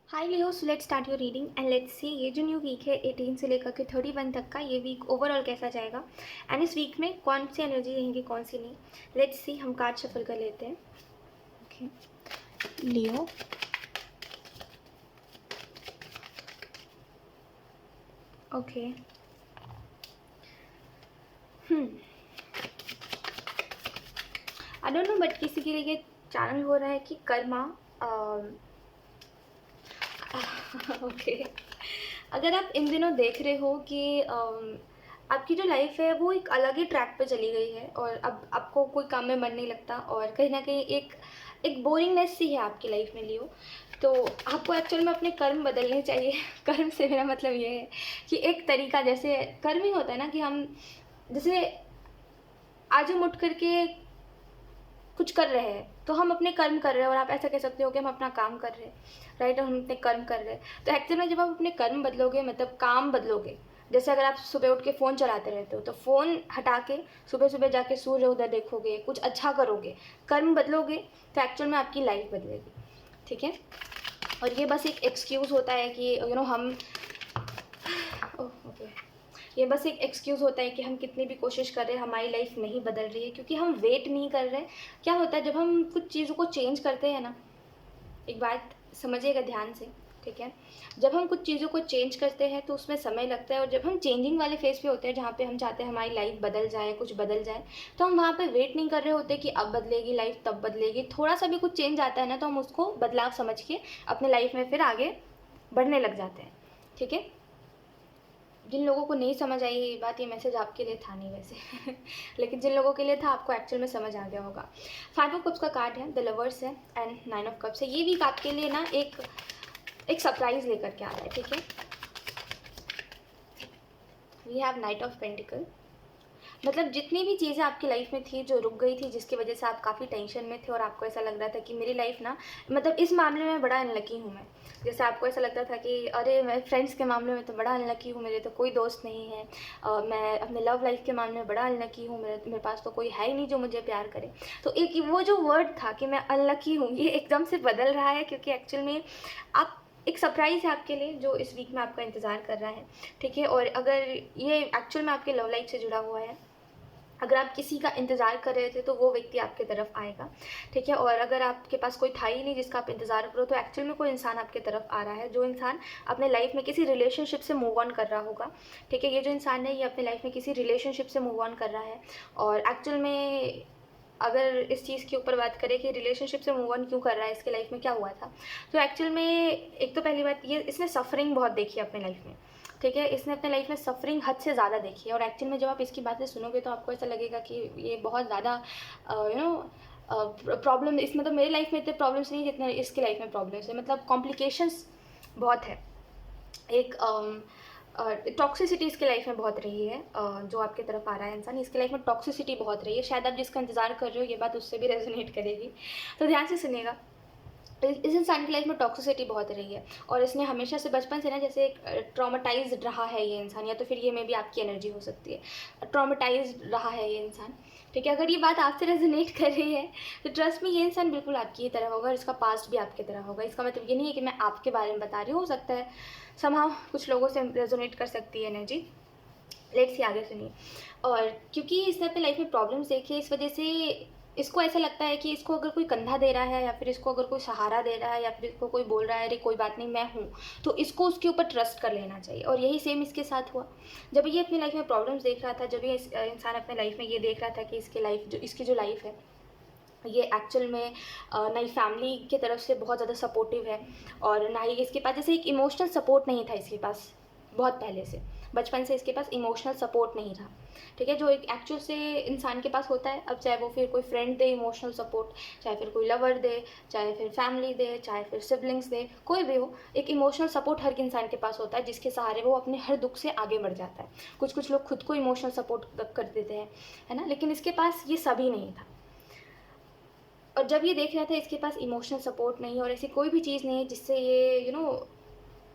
Hi Leo, so let's start your reading and let's see ये जो new week है 18 से लेकर के 31 तक का ये वीक ओवरऑल कैसा जाएगा एंड इस वीक में कौन सी एनर्जी रहेंगी कौन सी नहीं। लेट्स सी, हम कार्ड शफल कर लेते हैं। Okay Leo, okay I don't know, but किसी के लिए ये चैनल हो रहा है कि कर्मा ओके अगर आप इन दिनों देख रहे हो कि आपकी जो लाइफ है वो एक अलग ही ट्रैक पे चली गई है और अब आपको कोई काम में मन नहीं लगता और कहीं ना कहीं एक बोरिंगनेस सी है आपकी लाइफ में लियो, तो आपको एक्चुअल में अपने कर्म बदलने चाहिए। कर्म से मेरा मतलब ये है कि एक तरीका, जैसे कर्म ही होता है ना कि हम जैसे आज हम उठ करके कुछ कर रहे हैं तो हम अपने कर्म कर रहे हैं, और आप ऐसा कह सकते हो कि हम अपना काम कर रहे हैं, राइट, और हम अपने कर्म कर रहे हैं। तो एक्चुअल में जब आप अपने कर्म बदलोगे, मतलब काम बदलोगे, जैसे अगर आप सुबह उठ के फ़ोन चलाते रहते हो तो फ़ोन हटा के सुबह सुबह जाके सूर्य उदय देखोगे, कुछ अच्छा करोगे, कर्म बदलोगे, तो एक्चुअल में आपकी लाइफ बदलेगी। ठीक है, और ये बस एक एक्सक्यूज़ होता है कि हम ओके ये बस एक एक्सक्यूज़ होता है कि हम कितनी भी कोशिश कर रहे हैं हमारी लाइफ नहीं बदल रही है, क्योंकि हम वेट नहीं कर रहे। क्या होता है जब हम कुछ चीज़ों को चेंज करते हैं ना, एक बात समझिएगा ध्यान से, ठीक है, जब हम कुछ चीज़ों को चेंज करते हैं तो उसमें समय लगता है, और जब हम चेंजिंग वाले फेज़ पे होते हैं जहाँ पे हम चाहते हैं हमारी लाइफ बदल जाए, कुछ बदल जाए, तो हम वहाँ पे वेट नहीं कर रहे होते कि अब बदलेगी लाइफ, तब बदलेगी। थोड़ा सा भी कुछ चेंज आता है ना तो हम उसको बदलाव समझ के अपने लाइफ में फिर आगे बढ़ने लग जाते हैं। ठीक है, जिन लोगों को नहीं समझ आई ये बात, ये मैसेज आपके लिए था नहीं वैसे लेकिन जिन लोगों के लिए था आपको एक्चुअल में समझ आ गया होगा। 5 ऑफ कप्स का कार्ड है, द लवर्स है एंड 9 ऑफ कप्स है। ये वीक आपके लिए ना एक सरप्राइज लेकर के आ रहा है। ठीक है, we have knight of pentacles. मतलब जितनी भी चीज़ें आपकी लाइफ में थी जो रुक गई थी, जिसकी वजह से आप काफ़ी टेंशन में थे और आपको ऐसा लग रहा था कि मेरी लाइफ ना, मतलब इस मामले में बड़ा अनलकी हूँ मैं। जैसे आपको ऐसा लगता था कि अरे मैं फ्रेंड्स के मामले में तो बड़ा अनलकी हूँ, मेरे तो कोई दोस्त नहीं है, मैं अपने लव लाइफ के मामले में बड़ा अनलकी हूँ, मेरे पास तो कोई है ही नहीं जो मुझे प्यार करे। तो एक वो जो वर्ड था कि मैं अनलकी हूँ, ये एकदम से बदल रहा है, क्योंकि एक्चुअल में आप एक सरप्राइज़ है आपके लिए जो इस वीक में आपका इंतज़ार कर रहा है। ठीक है, और अगर ये एक्चुअल में आपके लव लाइफ से जुड़ा हुआ है, अगर आप किसी का इंतज़ार कर रहे थे तो वो व्यक्ति आपके तरफ आएगा। ठीक है, और अगर आपके पास कोई था ही नहीं जिसका आप इंतज़ार करो, तो एक्चुअल में कोई इंसान आपके तरफ आ रहा है, जो इंसान अपने लाइफ में किसी रिलेशनशिप से मूव ऑन कर रहा होगा। ठीक है, ये जो इंसान है ये अपने लाइफ में किसी रिलेशनशिप से मूव ऑन कर रहा है, और एक्चुअल में अगर इस चीज़ के ऊपर बात करें कि रिलेशनशिप से मूव ऑन क्यों कर रहा है, इसके लाइफ में क्या हुआ था, तो एक्चुअल में एक तो पहली बात ये, इसने सफरिंग बहुत देखी है अपने लाइफ में। ठीक है, इसने अपने लाइफ में सफरिंग हद से ज़्यादा देखी है, और एक्चुअल में जब आप इसकी बातें सुनोगे तो आपको ऐसा लगेगा कि ये बहुत ज़्यादा प्रॉब्लम, इसमें तो मेरी लाइफ में इतने प्रॉब्लम्स नहीं जितने इसकी लाइफ में प्रॉब्लम्स है, मतलब कॉम्प्लिकेशंस बहुत है। एक टॉक्सिसिटी इसके लाइफ में बहुत रही है, जो आपकी तरफ आ रहा है इंसान, इसके लाइफ में टॉक्सिसिटी बहुत रही है। शायद आप जिसका इंतज़ार कर रहे हो ये बात उससे भी रेजोनेट करेगी, तो ध्यान से सुनिएगा। इस इंसान की लाइफ में टॉक्सिसिटी बहुत रही है, और इसने हमेशा से बचपन से ना जैसे एक ट्रॉमेटाइज्ड रहा है ये इंसान, या तो फिर ये में भी आपकी एनर्जी हो सकती है, ट्रॉमेटाइज्ड रहा है ये इंसान। ठीक है, अगर ये बात आपसे रेजोनेट कर रही है तो ट्रस्ट में ये इंसान बिल्कुल आपकी ही तरह होगा, और इसका पास्ट भी आपकी तरह होगा। इसका मतलब ये नहीं है कि मैं आपके बारे में बता रही हूँ, हो सकता है समहाउ कुछ लोगों से रेजोनेट कर सकती है एनर्जी। लेट्स सी आगे सुनिए। और क्योंकि इसने अपनी लाइफ में प्रॉब्लम्स देखी है, इस वजह से इसको ऐसा लगता है कि इसको अगर कोई कंधा दे रहा है, या फिर इसको अगर कोई सहारा दे रहा है, या फिर इसको कोई बोल रहा है अरे कोई बात नहीं मैं हूँ, तो इसको उसके ऊपर ट्रस्ट कर लेना चाहिए। और यही सेम इसके साथ हुआ। जब ये अपनी लाइफ में प्रॉब्लम्स देख रहा था, जब ये इंसान अपने लाइफ में ये देख रहा था कि इसकी जो लाइफ है ये एक्चुअल में ना ही फैमिली की तरफ से बहुत ज़्यादा सपोर्टिव है, और ना ही इसके पास जैसे एक इमोशनल सपोर्ट नहीं था इसके पास, बहुत पहले से बचपन से इसके पास इमोशनल सपोर्ट नहीं रहा। ठीक है, जो एक एक्चुअल से इंसान के पास होता है, अब चाहे वो फिर कोई फ्रेंड दे इमोशनल सपोर्ट, चाहे फिर कोई लवर दे, चाहे फिर फैमिली दे, चाहे फिर सिबलिंग्स दे, कोई भी हो, एक इमोशनल सपोर्ट हर इंसान के पास होता है जिसके सहारे वो अपने हर दुख से आगे बढ़ जाता है। कुछ कुछ लोग खुद को इमोशनल सपोर्ट कर देते हैं, है ना, लेकिन इसके पास ये सभी नहीं था। और जब ये देख रहा था इसके पास इमोशनल सपोर्ट नहीं, और ऐसी कोई भी चीज़ नहीं है जिससे ये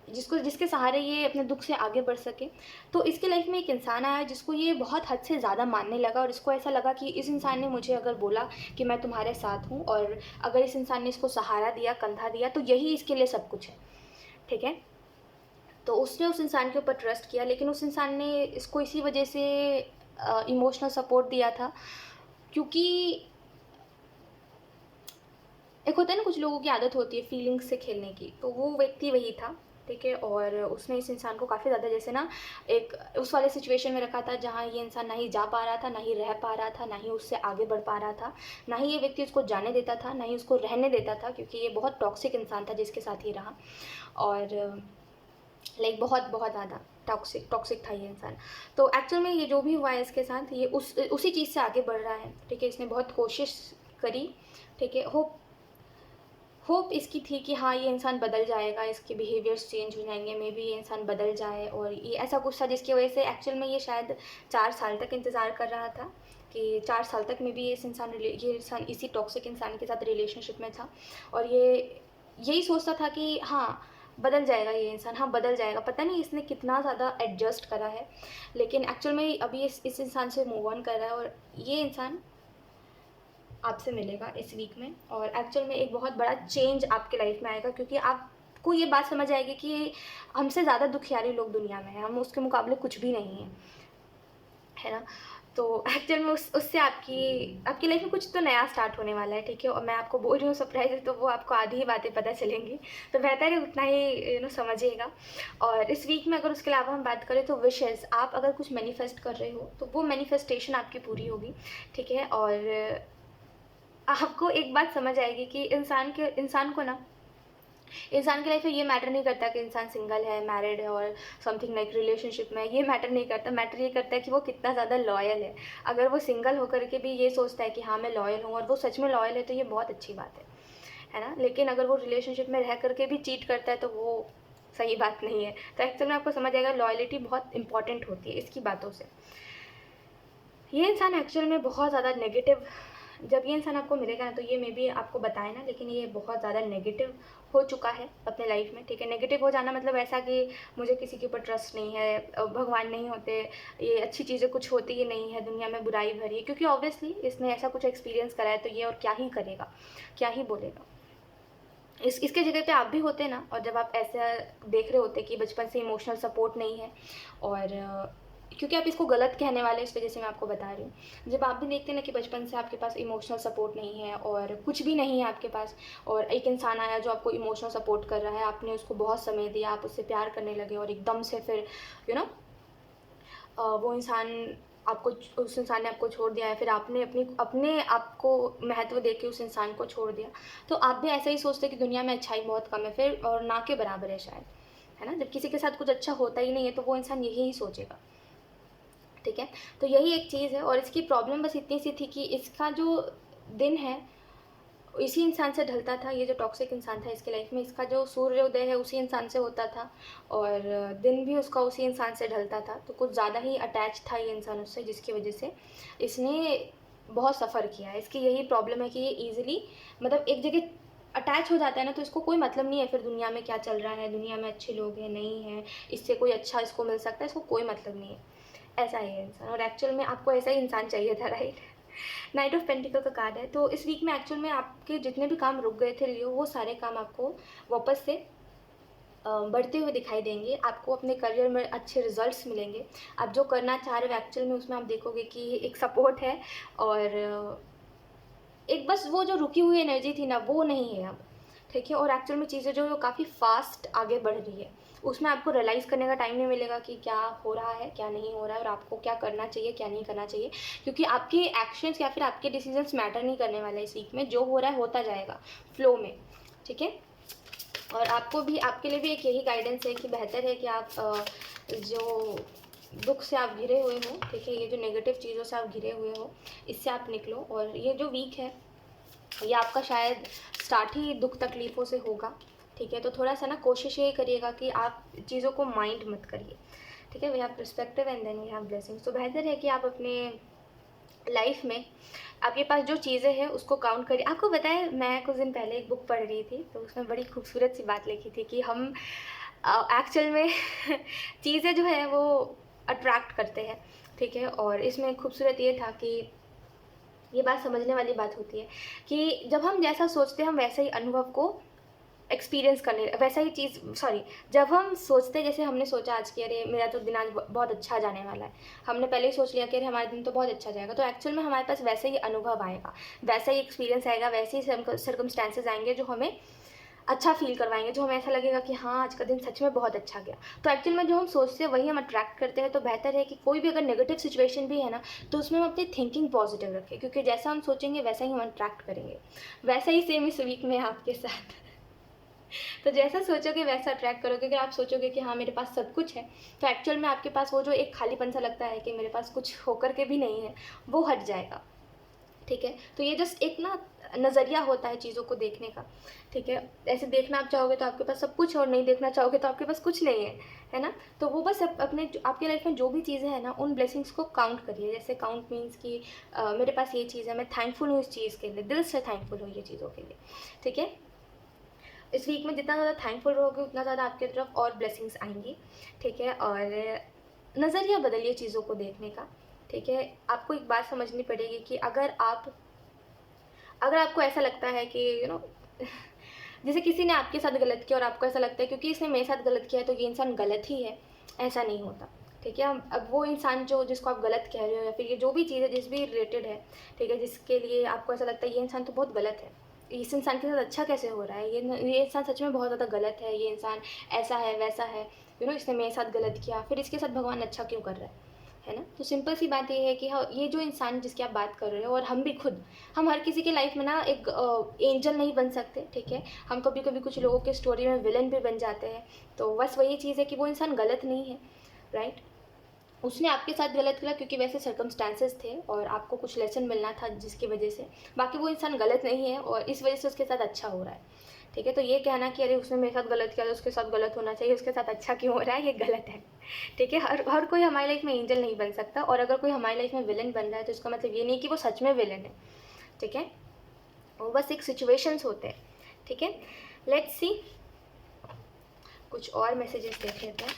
जिसके सहारे ये अपने दुख से आगे बढ़ सके, तो इसके लाइफ में एक इंसान आया जिसको ये बहुत हद से ज़्यादा मानने लगा, और इसको ऐसा लगा कि इस इंसान ने मुझे अगर बोला कि मैं तुम्हारे साथ हूँ, और अगर इस इंसान ने इसको सहारा दिया, कंधा दिया, तो यही इसके लिए सब कुछ है। ठीक है। तो उसने उस इंसान के ऊपर ट्रस्ट किया, लेकिन उस इंसान ने इसको इसी वजह से इमोशनल सपोर्ट दिया था, क्योंकि एक होता है ना, कुछ लोगों की आदत होती है फीलिंग्स से खेलने की, तो वो व्यक्ति वही था, ठीक है। और उसने इस इंसान को काफ़ी ज़्यादा जैसे ना एक उस वाले सिचुएशन में रखा था जहाँ ये इंसान ना ही जा पा रहा था, ना ही रह पा रहा था, ना ही उससे आगे बढ़ पा रहा था, ना ही ये व्यक्ति उसको जाने देता था, ना ही उसको रहने देता था, क्योंकि ये बहुत टॉक्सिक इंसान था जिसके साथ ये रहा। और लाइक बहुत बहुत ज़्यादा टॉक्सिक था ये इंसान। तो एक्चुअल में ये जो भी हुआ है इसके साथ, ये उसी चीज़ से आगे बढ़ रहा है, ठीक है। इसने बहुत कोशिश करी, ठीक है। होप इसकी थी कि हाँ ये इंसान बदल जाएगा, इसके बिहेवियर्स चेंज हो जाएंगे, मे बी ये इंसान बदल जाए, और ये ऐसा कुछ था जिसकी वजह से एक्चुअल में ये शायद 4 साल तक इंतज़ार कर रहा था कि 4 साल तक में भी ये इंसान इसी टॉक्सिक इंसान के साथ रिलेशनशिप में था, और ये यही सोचता था कि हाँ बदल जाएगा ये इंसान, हाँ बदल जाएगा। पता नहीं इसने कितना ज़्यादा एडजस्ट करा है, लेकिन एक्चुअल में अभी इस इंसान से मूव ऑन कर रहा है, और ये इंसान आपसे मिलेगा इस वीक में, और एक्चुअल में एक बहुत बड़ा चेंज आपके लाइफ में आएगा, क्योंकि आपको ये बात समझ आएगी कि हमसे ज़्यादा दुखियारी लोग दुनिया में हैं, हम उसके मुकाबले कुछ भी नहीं हैं, है ना। तो एक्चुअल में उससे आपकी लाइफ में कुछ तो नया स्टार्ट होने वाला है, ठीक है। और मैं आपको बोल रही हूँ सरप्राइज है, तो वो आपको आधी ही बातें पता चलेंगी, तो बेहतर है उतना ही समझिएगा। और इस वीक में अगर उसके अलावा हम बात करें तो विशेज़, आप अगर कुछ मैनिफेस्ट कर रहे हो तो वो मैनिफेस्टेशन आपकी पूरी होगी, ठीक है। और आपको एक बात समझ आएगी कि इंसान की लाइफ में ये मैटर नहीं करता कि इंसान सिंगल है, मैरिड है, और समथिंग लाइक रिलेशनशिप में, ये मैटर नहीं करता। मैटर ये करता है कि वो कितना ज़्यादा लॉयल है। अगर वो सिंगल होकर के भी ये सोचता है कि हाँ मैं लॉयल हूँ, और वो सच में लॉयल है, तो ये बहुत अच्छी बात है ना। लेकिन अगर वो रिलेशनशिप में रह करके भी चीट करता है, तो वो सही बात नहीं है। तो एक्चुअली में आपको समझ आएगा लॉयलिटी बहुत इंपॉर्टेंट होती है इसकी बातों से। ये इंसान एक्चुअल में बहुत ज़्यादा नेगेटिव, जब ये इंसान आपको मिलेगा ना, तो ये मे बी आपको बताए ना, लेकिन ये बहुत ज़्यादा नेगेटिव हो चुका है अपने लाइफ में, ठीक है। नेगेटिव हो जाना मतलब ऐसा कि मुझे किसी के ऊपर ट्रस्ट नहीं है, भगवान नहीं होते, ये अच्छी चीज़ें कुछ होती ही नहीं है, दुनिया में बुराई भरी है, क्योंकि ऑब्वियसली इसने ऐसा कुछ एक्सपीरियंस करा है, तो ये और क्या ही करेगा, क्या ही बोलेगा। इसके जगह पे आप भी होते ना, और जब आप ऐसा देख रहे होते कि बचपन से इमोशनल सपोर्ट नहीं है, और क्योंकि आप इसको गलत कहने वाले, इस वजह से मैं आपको बता रही हूँ। जब आप भी देखते हैं ना कि बचपन से आपके पास इमोशनल सपोर्ट नहीं है, और कुछ भी नहीं है आपके पास, और एक इंसान आया जो आपको इमोशनल सपोर्ट कर रहा है, आपने उसको बहुत समय दिया, आप उससे प्यार करने लगे, और एकदम से फिर वो इंसान उस इंसान ने आपको छोड़ दिया है, फिर आपने अपने आप को महत्व दे के उस इंसान को छोड़ दिया, तो आप भी ऐसा ही सोचते कि दुनिया में अच्छाई बहुत कम है फिर, और ना के बराबर है शायद, है ना। जब किसी के साथ कुछ अच्छा होता ही नहीं है, तो वो इंसान यही सोचेगा, ठीक है। तो यही एक चीज़ है, और इसकी प्रॉब्लम बस इतनी सी थी कि इसका जो दिन है इसी इंसान से ढलता था। ये जो टॉक्सिक इंसान था इसके लाइफ में, इसका जो सूर्योदय है उसी इंसान से होता था, और दिन भी उसका उसी इंसान से ढलता था, तो कुछ ज़्यादा ही अटैच था ये इंसान उससे, जिसकी वजह से इसने बहुत सफ़र किया है। इसकी यही प्रॉब्लम है कि ये ईजिली मतलब एक जगह अटैच हो जाता है ना, तो इसको कोई मतलब नहीं है फिर दुनिया में क्या चल रहा है, दुनिया में अच्छे लोग हैं नहीं हैं, इससे कोई अच्छा इसको मिल सकता है, इसको कोई मतलब नहीं है। ऐसा है ये इंसान, और एक्चुअल में आपको ऐसा ही इंसान चाहिए था, राइट। नाइट ऑफ पेंटिकल का कार्ड है, तो इस वीक में एक्चुअल में आपके जितने भी काम रुक गए थे लियो, वो सारे काम आपको वापस से बढ़ते हुए दिखाई देंगे। आपको अपने करियर में अच्छे रिजल्ट्स मिलेंगे। आप जो करना चाह रहे हो एक्चुअल में उसमें आप देखोगे कि एक सपोर्ट है, और एक बस वो जो रुकी हुई एनर्जी थी ना, वो नहीं है अब, ठीक है। और एक्चुअल में चीज़ें जो काफ़ी फास्ट आगे बढ़ रही है, उसमें आपको रियलाइज़ करने का टाइम नहीं मिलेगा कि क्या हो रहा है क्या नहीं हो रहा है, और आपको क्या करना चाहिए क्या नहीं करना चाहिए, क्योंकि आपके एक्शंस या फिर आपके डिसीजंस मैटर नहीं करने वाले इस वीक में। जो हो रहा है होता जाएगा फ्लो में, ठीक है। और आपको भी, आपके लिए भी एक यही गाइडेंस है कि बेहतर है कि आप जो दुख से आप घिरे हुए हो, ठीक है, ये जो नेगेटिव चीज़ों से आप घिरे हुए हो, इससे आप निकलो। और ये जो वीक है ये आपका शायद स्टार्ट ही दुख तकलीफ़ों से होगा, ठीक है। तो थोड़ा सा ना कोशिश ये करिएगा कि आप चीज़ों को माइंड मत करिए, ठीक है। We have perspective and then we have blessings. तो बेहतर है कि आप अपने लाइफ में आपके पास जो चीज़ें हैं उसको काउंट करिए। आपको पता है, मैं कुछ दिन पहले एक बुक पढ़ रही थी, तो उसमें बड़ी खूबसूरत सी बात लिखी थी कि हम एक्चुअल में चीज़ें जो है वो अट्रैक्ट करते हैं, ठीक है। और इसमें खूबसूरत ये था कि ये बात समझने वाली बात होती है कि जब हम जैसा सोचते हैं हम वैसे ही अनुभव को एक्सपीरियंस करने, वैसा ही चीज़ सॉरी, जब हम सोचते हैं जैसे हमने सोचा आज कि अरे मेरा तो दिन आज बहुत अच्छा जाने वाला है, हमने पहले ही सोच लिया कि अरे हमारा दिन तो बहुत अच्छा जाएगा, तो एक्चुअल में हमारे पास वैसा ही अनुभव आएगा, वैसा ही एक्सपीरियंस आएगा, वैसे ही सर्कमस्टेंसेज आएंगे जो हमें अच्छा फील करवाएंगे, जो हमें ऐसा लगेगा कि हाँ आज का दिन सच में बहुत अच्छा गया। तो एक्चुअल में जो हम सोचते हैं वही हम अट्रैक्ट करते हैं। तो बेहतर है कि कोई भी अगर नेगेटिव सिचुएशन भी है ना, तो उसमें हम अपनी थिंकिंग पॉजिटिव रखें, क्योंकि जैसा हम सोचेंगे वैसा ही हम अट्रैक्ट करेंगे। वैसा ही सेम इस वीक में आपके साथ तो जैसा सोचोगे वैसा अट्रैक्ट करोगे। अगर आप सोचोगे कि हाँ मेरे पास सब कुछ है, तो एक्चुअल में आपके पास वो जो एक खालीपन सा लगता है कि मेरे पास कुछ होकर के भी नहीं है, वो हट जाएगा। ठीक है, तो ये जस्ट एक ना नज़रिया होता है चीज़ों को देखने का। ठीक है, ऐसे देखना आप चाहोगे तो आपके पास सब कुछ, और नहीं देखना चाहोगे तो आपके पास कुछ नहीं है ना। तो वो बस अपने आपके लाइफ में जो भी चीज़ें हैं ना, उन ब्लेसिंग्स को काउंट करिए। जैसे काउंट मीन्स कि मेरे पास ये चीज़ है, मैं थैंकफुल हूँ इस चीज़ के लिए, दिल से थैंकफुल हूँ ये चीज़ों के लिए। ठीक है, इस वीक में जितना ज़्यादा थैंकफुल रहोगे उतना ज़्यादा आपकी तरफ और ब्लेसिंग्स आएंगी। ठीक है, और नज़रिया बदलिए चीज़ों को देखने का। ठीक है, आपको एक बात समझनी पड़ेगी कि अगर आपको ऐसा लगता है कि जैसे किसी ने आपके साथ गलत किया और आपको ऐसा लगता है क्योंकि इसने मेरे साथ गलत किया है तो ये इंसान गलत ही है, ऐसा नहीं होता। ठीक है, अब वो इंसान जिसको आप गलत कह रहे हो, या फिर ये जो भी चीज़ है जिस भी रिलेटेड है, ठीक है, जिसके लिए आपको ऐसा लगता है ये इंसान तो बहुत गलत है, इस इंसान के साथ अच्छा कैसे हो रहा है, ये इंसान सच में बहुत ज़्यादा गलत है, ये इंसान ऐसा है वैसा है, इसने मेरे साथ गलत किया, फिर इसके साथ भगवान अच्छा क्यों कर रहा है ना। तो सिंपल सी बात ये है कि हाँ, ये जो इंसान जिसकी आप बात कर रहे हो, और हम भी खुद, हम हर किसी के लाइफ में ना एक एंजल नहीं बन सकते। ठीक है, हम कभी कभी कुछ लोगों के स्टोरी में विलन भी बन जाते हैं। तो बस वही चीज़ है कि वो इंसान गलत नहीं है, राइट। उसने आपके साथ गलत किया क्योंकि वैसे सर्कमस्टांसेस थे और आपको कुछ लेसन मिलना था जिसकी वजह से, बाकी वो इंसान गलत नहीं है और इस वजह से उसके साथ अच्छा हो रहा है। ठीक है, तो ये कहना कि अरे उसने मेरे साथ गलत किया तो उसके साथ गलत होना चाहिए, उसके साथ अच्छा क्यों हो रहा है, ये गलत है। ठीक है, हर कोई हमारी लाइफ में एंजल नहीं बन सकता, और अगर कोई हमारी लाइफ में विलन बन रहा है तो इसका मतलब ये नहीं कि वो सच में विलन है। ठीक है, वो बस एक सिचुएशंस होते हैं। ठीक है, लेट्स सी कुछ और मैसेजेस देख लेते हैं।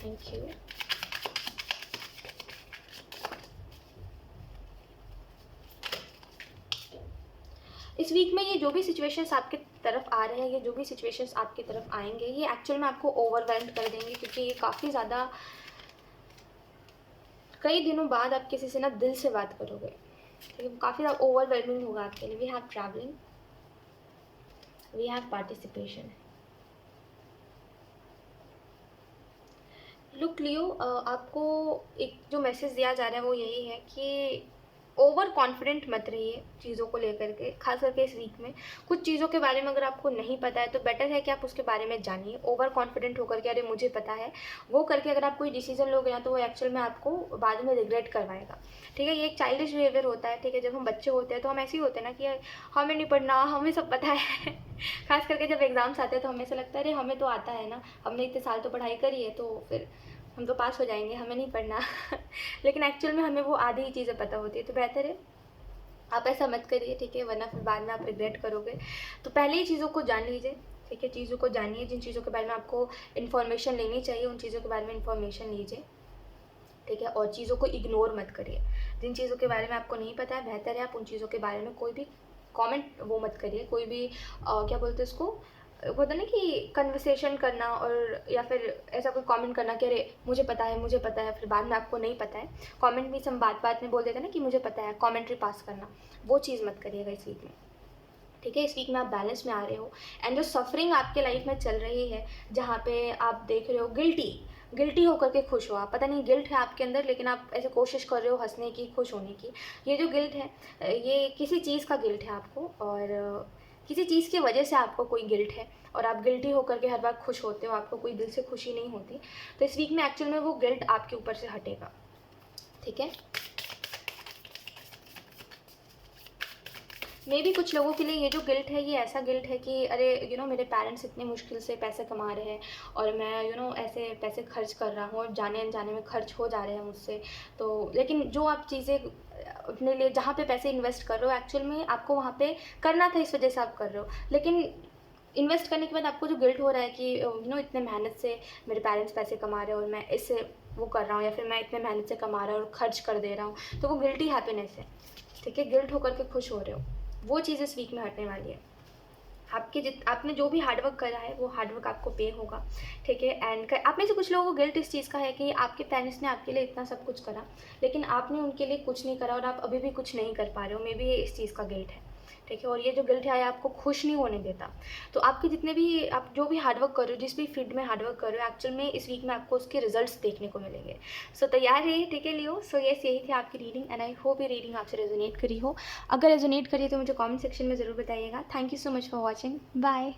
Thank you. इस वीक में ये जो भी सिचुएशंस आपके तरफ आ रहे हैं, ये जो भी सिचुएशंस आपकी तरफ आएंगे, ये एक्चुअल में आपको ओवरवेल्म कर देंगे, क्योंकि ये काफ़ी ज़्यादा, कई दिनों बाद आप किसी से ना दिल से बात करोगे। ठीक है, काफ़ी ज़्यादा ओवरवेलमिंग होगा आपके लिए। We have travelling, we have participation. Look Leo, आपको एक जो मैसेज दिया जा रहा है वो यही है कि ओवर कॉन्फिडेंट मत रहिए चीज़ों को लेकर के, खास करके इस वीक में। कुछ चीज़ों के बारे में अगर आपको नहीं पता है तो बेटर है कि आप उसके बारे में जानिए। ओवर कॉन्फिडेंट होकर के अरे मुझे पता है वो करके अगर आप कोई डिसीजन लोगे ना, तो वो एक्चुअल में आपको बाद में रिग्रेट करवाएगा। ठीक है, ये एक चाइल्डिश बिहेवियर होता है। ठीक है, जब हम बच्चे होते हैं तो हम ऐसे ही होते हैं ना कि हमें नहीं पढ़ना, हमें सब पता है खास करके जब एग्ज़ाम्स आते हैं तो हमें ऐसा लगता है अरे हमें तो आता है ना, हमने इतने साल तो पढ़ाई करी है, तो फिर हम तो पास हो जाएंगे, हमें नहीं पढ़ना लेकिन एक्चुअल में हमें वो आधी ही चीज़ें पता होती है। तो बेहतर है आप ऐसा मत करिए। ठीक है, वरना फिर बाद में आप रिग्रेट करोगे। तो पहले ही चीज़ों को जान लीजिए। ठीक है, चीज़ों को जानिए, जिन चीज़ों के बारे में आपको इन्फॉर्मेशन लेनी चाहिए उन चीज़ों के बारे में इन्फॉर्मेशन लीजिए। ठीक है, और चीज़ों को इग्नोर मत करिए। जिन चीज़ों के बारे में आपको नहीं पता है, बेहतर है आप उन चीज़ों के बारे में कोई भी कमेंट वो मत करिए। कोई भी क्या बोलते हैं उसको, होता है ना कि कन्वर्सेशन करना, और या फिर ऐसा कोई कमेंट करना कि अरे मुझे पता है, फिर बाद में आपको नहीं पता है। कमेंट भी हम बात में बोल देते हैं ना कि मुझे पता है, कमेंट्री पास करना, वो चीज़ मत करिएगा इस वीक में। ठीक है, इस वीक में आप बैलेंस में आ रहे हो, एंड जो सफरिंग आपके लाइफ में चल रही है, जहाँ पे आप देख रहे हो गिल्टी होकर के खुश हो आप, पता नहीं गिल्ट है आपके अंदर, लेकिन आप ऐसे कोशिश कर रहे हो हंसने की, खुश होने की। ये जो गिल्ट है ये किसी चीज़ का गिल्ट है आपको, और किसी चीज़ की वजह से आपको कोई गिल्ट है, और आप गिल्टी होकर के हर बार खुश होते हो, आपको कोई दिल से खुशी नहीं होती। तो इस वीक में एक्चुअल में वो गिल्ट आपके ऊपर से हटेगा। ठीक है, मे भी कुछ लोगों के लिए ये जो गिल्ट है ये ऐसा गिल्ट है कि अरे मेरे पेरेंट्स इतने मुश्किल से पैसे कमा रहे हैं और मैं ऐसे पैसे खर्च कर रहा हूँ और जाने अनजाने में खर्च हो जा रहे हैं मुझसे। तो लेकिन जो आप चीज़ें अपने लिए जहाँ पे पैसे इन्वेस्ट कर रहे हो, एक्चुअल में आपको वहाँ पे करना था, इस वजह से आप कर रहे हो। लेकिन इन्वेस्ट करने के बाद आपको जो गिल्ट हो रहा है कि इतने मेहनत से मेरे पेरेंट्स पैसे कमा रहे हैं और मैं इससे वो कर रहा हूँ, या फिर मैं इतने मेहनत से कमा रहा हूँ और खर्च कर दे रहा हूँ, तो वो गिल्टी हैप्पीनेस है। ठीक है, गिल्ट होकर के खुश हो रहे हो, वो चीज़ इस वीक में हटने वाली है। आपने जो भी हार्डवर्क करा है वो हार्डवर्क आपको पे होगा, ठीक है। एंड आप में से कुछ लोगों को गिल्ट इस चीज़ का है कि आपके पेरेंट्स ने आपके लिए इतना सब कुछ करा, लेकिन आपने उनके लिए कुछ नहीं करा और आप अभी भी कुछ नहीं कर पा रहे हो। मे बी इस चीज़ का गिल्ट है, ठीक है। और ये जो गिल्ट है आपको खुश नहीं होने देता। तो आपके जितने भी आप जो भी हार्डवर्क कर रहे हो, जिस भी फील्ड में हार्डवर्क कर रहे हो, एक्चुअल में इस वीक में आपको उसके रिजल्ट्स देखने को मिलेंगे। सो तैयार रहिए, ठीक है लियो। सो यस, यही थी आपकी रीडिंग एंड आई होप ये रीडिंग आपसे रेजोनेट करी हो। अगर रेजोनेट करी तो मुझे कमेंट सेक्शन में ज़रूर बताइएगा। Thank you so much for watching. Bye.